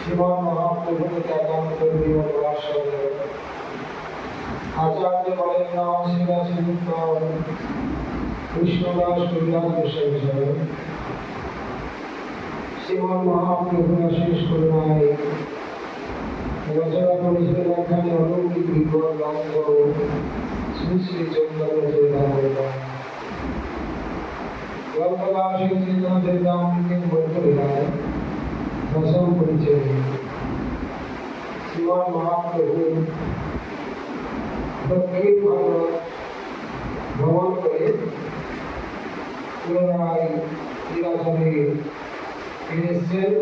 श्रीमान महाप्रभु आचार्य बलेन्द्र शिला श्रीयुक्त कृष्णदास कविराज गोस्वामी श्रीमान महाप्रभु आशीष करुणाय रचना करेছিলেন এখানে অলৌকিক বিগ্রহ নাম করো শ্রী শ্রী চৈতন্য চরিতামৃত গল্পদাস চৈতন্য চরিতামৃতের বৈঠকীলায় দশম পরিচয় শ্রীমান মহাপ্রভু দক্ষিণ ভারত ভ্রমণ করে পুনরায় লীলাচলে ফিরেছেন।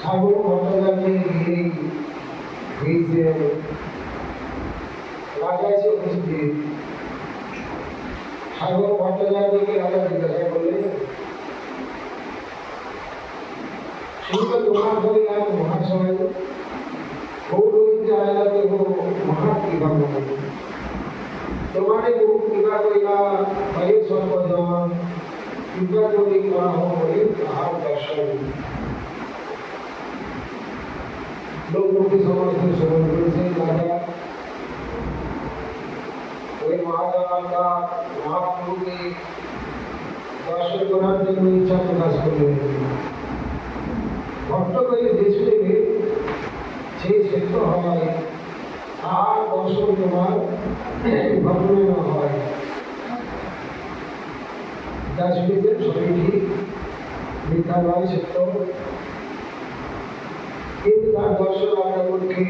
সাগর ভট্টাচার্যের গিয়ে হয়েছেন রাজা এসে উপস্থিত। সাগর ভট্টাচার্যকে রাজা জিজ্ঞাসা করলেন, শুধু তোমার ধরে এক মহাশয় পৌরহিত্য আয়াতে মহা কৃপা করেন, তোমারে বহু কৃপা করিলা ভয়ে সর্বজন কৃপা করি করা হলে তাহার দর্শন লোকমুখী সমস্ত শ্রবণ করেছেন। রাজা ওই মহাজনতা মহাপ্রভুকে দর্শন করার জন্য ইচ্ছা প্রকাশ করলেন। ভট্ট করে দেশে সেই ক্ষেত্র হয় আর দর্শন তোমার ঘটনা না হয়, যা শুনেছেন সবই ঠিক, মিথ্যা নয়, সত্য, কিন্তু তার দর্শন আপনার পক্ষে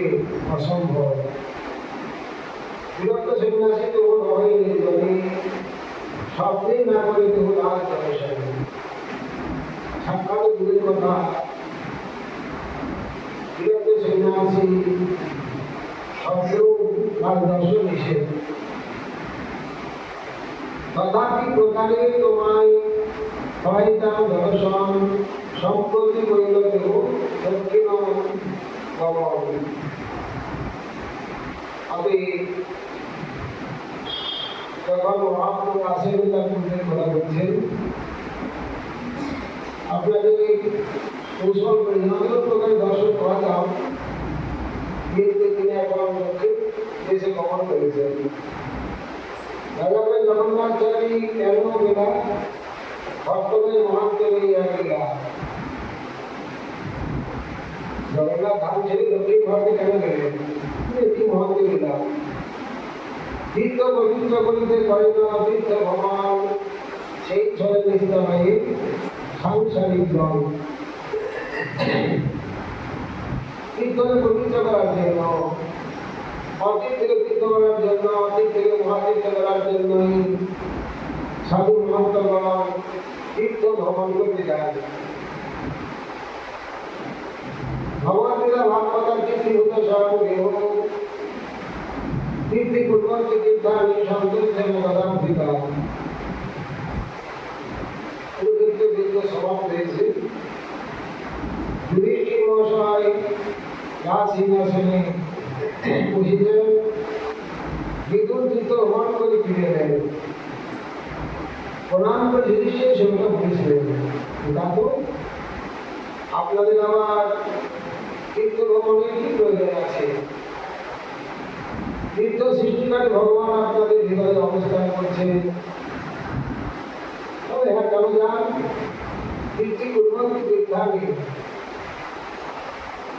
অসম্ভব। বিরক্ত সন্ন্যাসী তখন হয় নির্জনে, শব্দেই না করে তখন আর জনসায় সাক্ষাৎ দূরের কথা। বিরক্ত সন্ন্যাসী শব্দেও তার দর্শন নিষেধ। তথাপি প্রকারে তোমায় হয়তাম দর্শন সম্প্রতি করিল দেহ দক্ষিণ গমন। তবে যখন মহাপ্রভু আসেন তার পূর্বের কথা বলছেন, আপনাদের কৌশল করে নতুন প্রকারে দর্শন করা যাও, কিন্তু তিনি এখন দক্ষিণ দেশে গমন করেছেন। রাজা জগন্নাথচারী কেন গেলা ভক্তদের মহাত্মে গেলা, জগন্নাথ ধাম ছেড়ে দক্ষিণ ভারতে কেন গেলেন, কি মহাত্মে গেলা। তীর্থ পবিত্র করিতে করে না তীর্থ ভগবান, সেই ছলে নিহিত হয় সাংসারিক দল। তীর্থকে পবিত্র করার জন্য, অতীত থেকে তীর্থ করার জন্য, অতীত থেকে মহাতীর্থ করার জন্যই সাধু মহন্তগণ তীর্থ ভ্রমণ করতে যায়। ভগবতীরা ভাগবতার কীর্তিভূত স্বয়ং দেহ কীর্তি পূর্বর্তী তীর্থানি সন্তোষের মদান্তিকা। কুরুক্ষেত্রের যুদ্ধ সমাপ্ত হয়েছে। যুধিষ্ঠির মহাশয় রাজ সিংহাসনে বসেছেন। বিদুর তীর্থ ভ্রমণ করে ফিরে এলেন। প্রণাম করে যুধিষ্ঠির সেটা বলেছিলেন, দেখো আপনাদের আবার তীর্থ ভ্রমণের কি প্রয়োজন আছে? তীর্থ সৃষ্টিকারী ভগবান আপনাদের হৃদয়ে অবস্থান করছে। তবে হ্যাঁ, কেন যান? তীর্থি পূর্ববর্তী তীর্থানি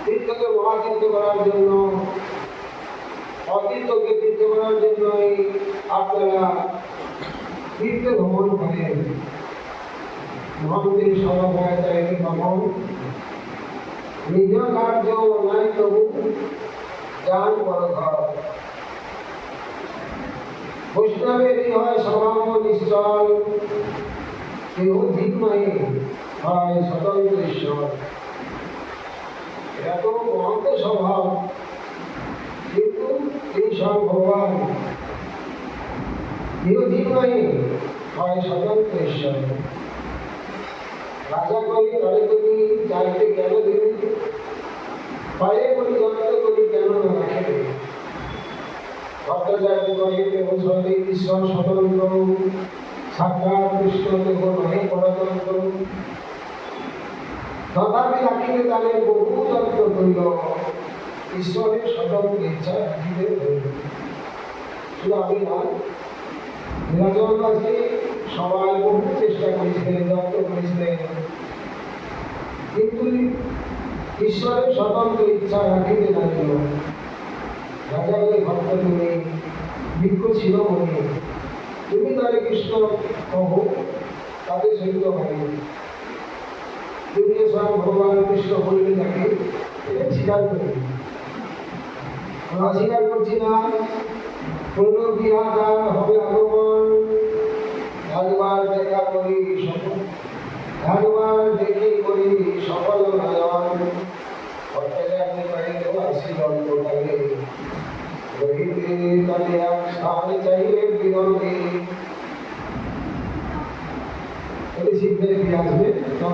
তীর্থকে মহাতীর্থ করার জন্য, অতীর্থকে তীর্থ করার জন্যই আপনারা তীর্থ ভ্রমণ করেন। মহান্তির সভায় চাইতে ভ্রমণ নিজ কার্য নাই তবু যান বড় ঘর। বৈষ্ণবেরই হয় স্বভাব নিশ্চল, কেউ ধীরময়ী হয় স্বতন্ত্র ঈশ্বর। এত মহন্ত স্বভাব, কিন্তু এই সব ভগবান কেউ ধীরময়ী হয় স্বতন্ত্র ঈশ্বর। রাজা করি তরে করি চাইতে কেন দেবে, পায়ে করি যত্ন করি কেন না রাখে। ভট্টাচার্য করি ঈশ্বর স্বতন্ত্র সাক্ষাৎ কৃষ্ণ দেহ নহে পরতন্ত্র তথাপি রাখিলে তাদের বহু যন্ত্র করিল ঈশ্বরের স্বতন্ত্র ইচ্ছা রাখিলে হইল। শুধু আমি নয়, নীলাচলবাসী সবাই বহু চেষ্টা করেছিলেন, যত্ন করেছিলেন, কিন্তু ঈশ্বরের স্বতন্ত্র ইচ্ছা রাখিতে লাগিল। রাজা বলে ভক্ত তুমি, ভিক্ষ ছিল মনে, তুমি তারে কৃষ্ণ কহ, তাদের সহিত হবে। তুমি স্বয়ং ভগবান কৃষ্ণ বললে তাকে, এটা স্বীকার করি, আমরা স্বীকার করছি না। বিহার হবে আগমন, একবার দেখা করি সফল, একবার দেখি করি সফল নয়ন। ভট্টাচার্য কহিল আসি দণ্ডকালে, রহিতে তলে এক স্থান চাইলে বিরোধী। শীঘ্রই ফিরে আসবে।